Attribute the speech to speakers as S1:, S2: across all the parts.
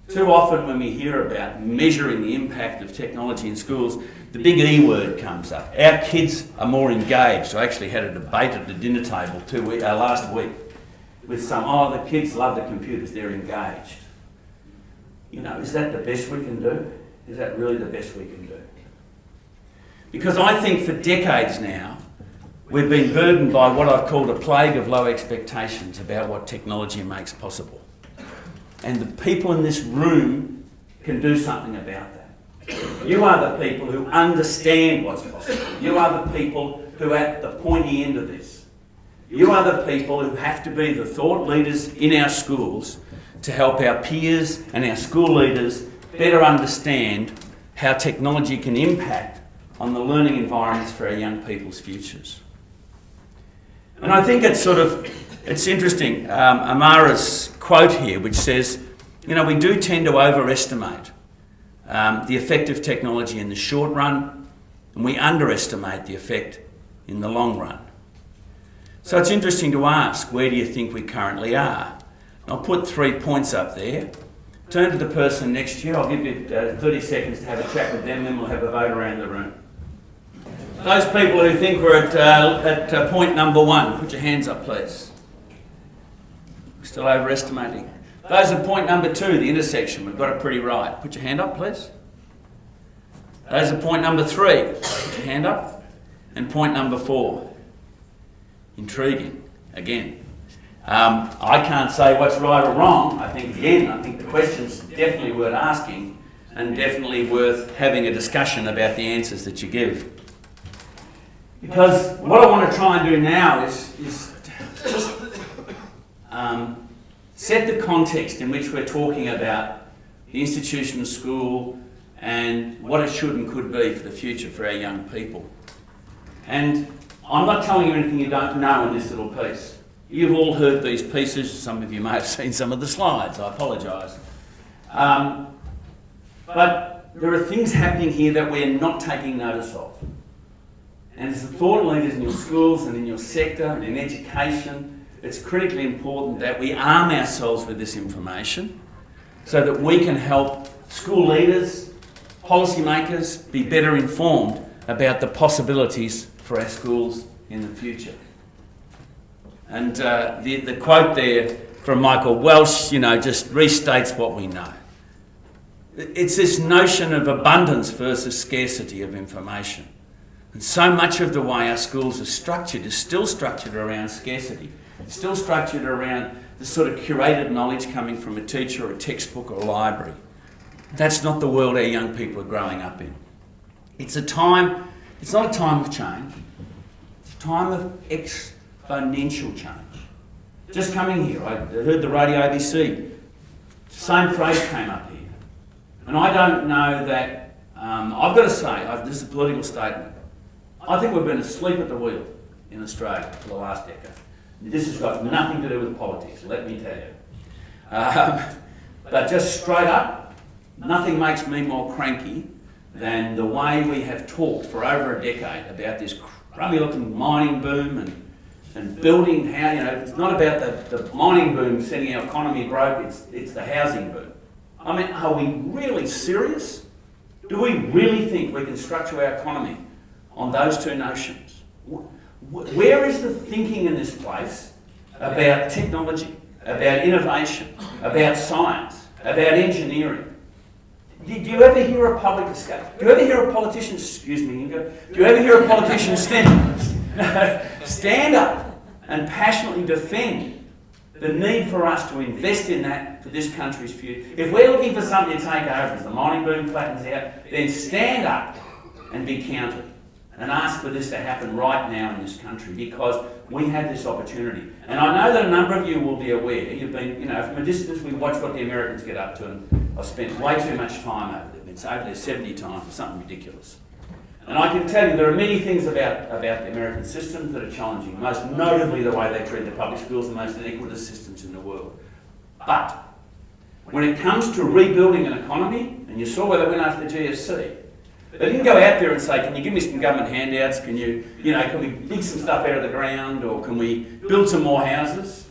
S1: Too often when we hear about measuring the impact of technology in schools, the big E word comes up. Our kids are more engaged. I actually had a debate at the dinner table last week with the kids love the computers, they're engaged. You know, is that the best we can do? Is that really the best we can do? Because I think for decades now, we've been burdened by what I've called a plague of low expectations about what technology makes possible. And the people in this room can do something about that. You are the people who understand what's possible. You are the people who are at the pointy end of this. You are the people who have to be the thought leaders in our schools to help our peers and our school leaders better understand how technology can impact on the learning environments for our young people's futures. And I think it's interesting, Amara's quote here, which says, you know, we do tend to overestimate the effect of technology in the short run, and we underestimate the effect in the long run. So it's interesting to ask, where do you think we currently are? I'll put 3 points up there. Turn to the person next to you. I'll give you 30 seconds to have a chat with them, then we'll have a vote around the room. Those people who think we're at point number 1, put your hands up, please. We're still overestimating. Those at point number 2, the intersection, we've got it pretty right. Put your hand up, please. Those at point number 3, put your hand up. And point number 4. Intriguing, again. I can't say what's right or wrong. I think the question's definitely worth asking and definitely worth having a discussion about the answers that you give. Because what I want to try and do now is just set the context in which we're talking about the institution of school and what it should and could be for the future for our young people. And I'm not telling you anything you don't know in this little piece. You've all heard these pieces. Some of you may have seen some of the slides. I apologise. But there are things happening here that we're not taking notice of. And as the thought leaders in your schools and in your sector and in education, it's critically important that we arm ourselves with this information so that we can help school leaders, policymakers be better informed about the possibilities for our schools in the future. And the quote there from Michael Welsh, just restates what we know. It's this notion of abundance versus scarcity of information. And so much of the way our schools are structured is still structured around scarcity. It's still structured around the sort of curated knowledge coming from a teacher or a textbook or a library. That's not the world our young people are growing up in. It's not a time of change. It's a time of exponential change. Just coming here, I heard the radio ABC. Same phrase came up here. And I don't know that, I've got to say, this is a political statement. I think we've been asleep at the wheel in Australia for the last decade. This has got nothing to do with politics, let me tell you. But just straight up, nothing makes me more cranky than the way we have talked for over a decade about this crummy looking mining boom and building how, it's not about the mining boom setting our economy broke, it's the housing boom. I mean, are we really serious? Do we really think we can structure our economy on those two notions? Where is the thinking in this place about technology, about innovation, about science, about engineering? Do you ever hear a public discussion? Do you ever hear a politician, do you ever hear a politician stand up and passionately defend the need for us to invest in that for this country's future? If we're looking for something to take over as the mining boom flattens out, then stand up and be counted and ask for this to happen right now in this country, because we have this opportunity. And I know that a number of you will be aware. You've been, from a distance, we watch what the Americans get up to, and I've spent way too much time over there. It's over there 70 times for something ridiculous. And I can tell you there are many things about the American systems that are challenging, most notably the way they treat the public schools, the most inequitable systems in the world. But when it comes to rebuilding an economy, and you saw where they went after the GFC, they didn't go out there and say, can you give me some government handouts? Can can we dig some stuff out of the ground? Or can we build some more houses?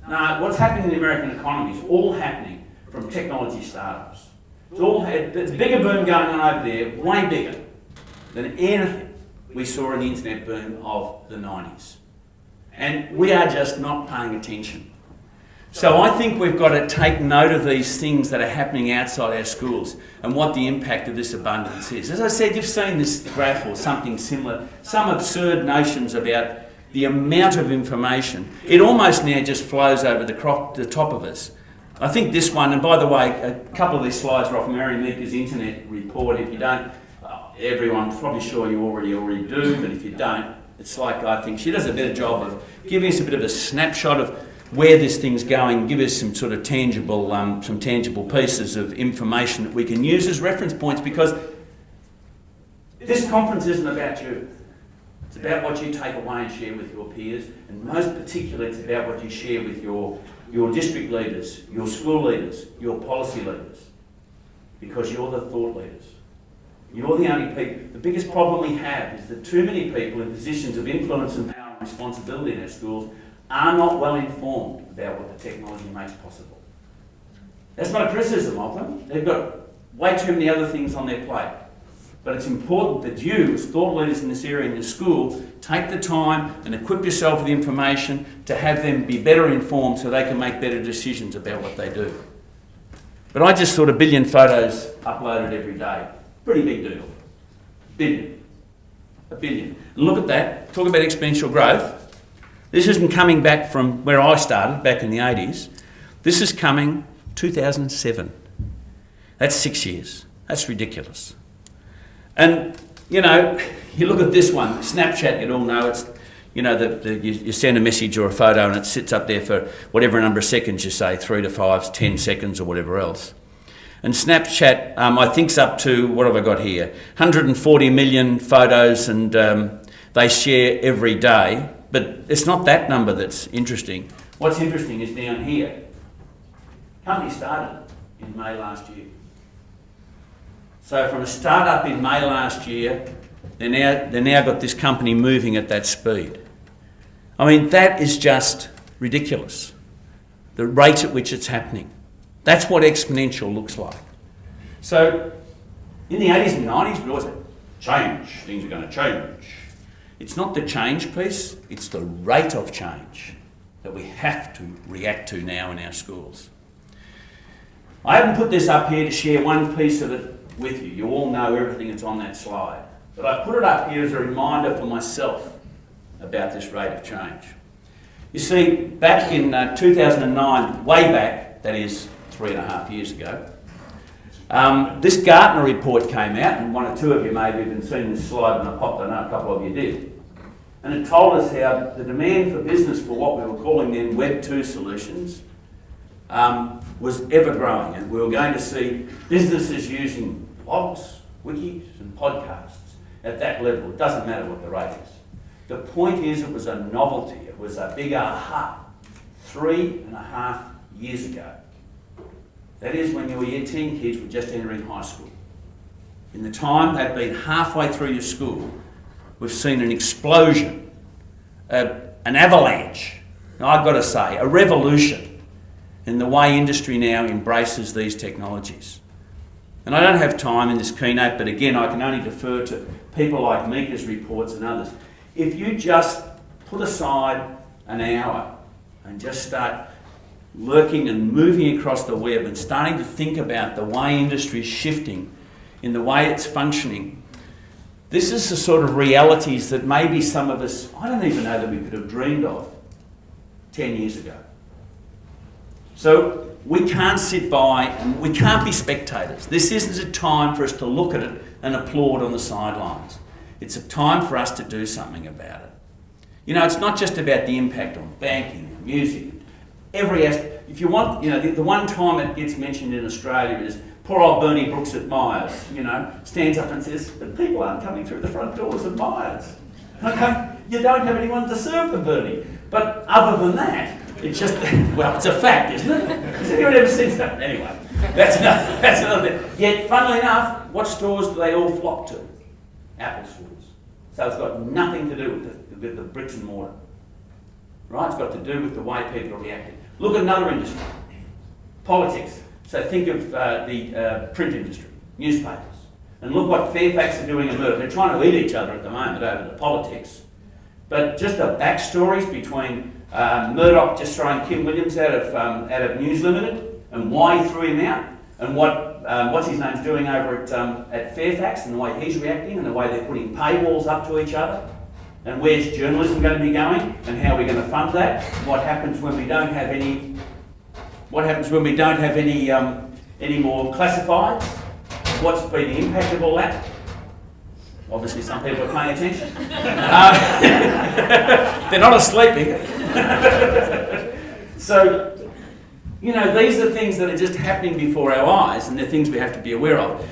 S1: No, what's happening in the American economy is all happening from technology startups. There's a bigger boom going on over there, way bigger than anything we saw in the internet boom of the 90s. And we are just not paying attention. So I think we've got to take note of these things that are happening outside our schools and what the impact of this abundance is. As I said, you've seen this graph or something similar, some absurd notions about the amount of information. It almost now just flows over the top of us. I think this one, and by the way, a couple of these slides are off Mary Meeker's internet report. If you don't, everyone's probably sure you already do, but if you don't, it's like, I think she does a better job of giving us a bit of a snapshot of where this thing's going, give us some sort of tangible pieces of information that we can use as reference points, because this conference isn't about you. It's about what you take away and share with your peers, and most particularly it's about what you share with your district leaders, your school leaders, your policy leaders, because you're the thought leaders. You're the only people. The biggest problem we have is that too many people in positions of influence and power and responsibility in our schools are not well informed about what the technology makes possible. That's not a criticism of them. They've got way too many other things on their plate. But it's important that you, as thought leaders in this area in your school, take the time and equip yourself with the information to have them be better informed so they can make better decisions about what they do. But I just thought 1 billion photos uploaded every day. Pretty big deal. Billion. 1 billion. And look at that. Talk about exponential growth. This isn't coming back from where I started, back in the 80s. This is coming 2007. That's 6 years. That's ridiculous. And, you know, you look at this one, Snapchat, you'd all know, it's, you know, you send a message or a photo and it sits up there for whatever number of seconds you say, 3 to 5, 10 seconds or whatever else. And Snapchat, I think's up to, what have I got here, 140 million photos, and they share every day. But it's not that number that's interesting. What's interesting is down here. Company started in May last year. So from a start-up in May last year, they now got this company moving at that speed. I mean, that is just ridiculous, the rate at which it's happening. That's what exponential looks like. So in the 80s and 90s, we always said, change, things are going to change. It's not the change piece, it's the rate of change that we have to react to now in our schools. I haven't put this up here to share one piece of it with you. You all know everything that's on that slide. But I put it up here as a reminder for myself about this rate of change. You see, back in 2009, way back, that is 3.5 years ago, this Gartner report came out, and one or two of you may have even seen this slide when I popped it up, a couple of you did. And it told us how the demand for business for what we were calling then Web 2 solutions was ever growing, and we were going to see businesses using blogs, wikis and podcasts at that level. It doesn't matter what the rate is. The point is, it was a novelty, it was a big aha 3.5 years ago. That is when your year 10 kids were just entering high school. In the time they've been halfway through your school, we've seen an explosion, an avalanche, and I've got to say, a revolution in the way industry now embraces these technologies. And I don't have time in this keynote, but again, I can only defer to people like Meeker's reports and others. If you just put aside an hour and just start lurking and moving across the web and starting to think about the way industry is shifting, in the way it's functioning, this is the sort of realities that maybe some of us, I don't even know that we could have dreamed of 10 years ago. So we can't sit by and we can't be spectators. This isn't a time for us to look at it and applaud on the sidelines. It's a time for us to do something about it. You know, it's not just about the impact on banking, music, every aspect. If you want, you know, the one time it gets mentioned in Australia is poor old Bernie Brooks at Myers, you know, stands up and says, but people aren't coming through the front doors of Myers. Okay, you don't have anyone to serve them, Bernie. But other than that, it's just, well, it's a fact, isn't it? Has anyone ever seen that? Anyway, that's another thing. Yet, funnily enough, what stores do they all flock to? Apple stores. So it's got nothing to do with the bricks and mortar. Right? It's got to do with the way people are reacting. Look at another industry. Politics. So think of the print industry, newspapers. And look what Fairfax are doing in Murdoch. They're trying to eat each other at the moment over the politics. But just the backstories between Murdoch just throwing Kim Williams out of News Limited and why he threw him out, and what's his name's doing over at Fairfax and the way he's reacting and the way they're putting paywalls up to each other, and where's journalism going to be going and how we're going to fund that. What happens when we don't have any? What happens when we don't have any more classifieds? What's been the impact of all that? Obviously, some people are paying attention. They're not asleep either. So, you know, these are things that are just happening before our eyes, and they're things we have to be aware of.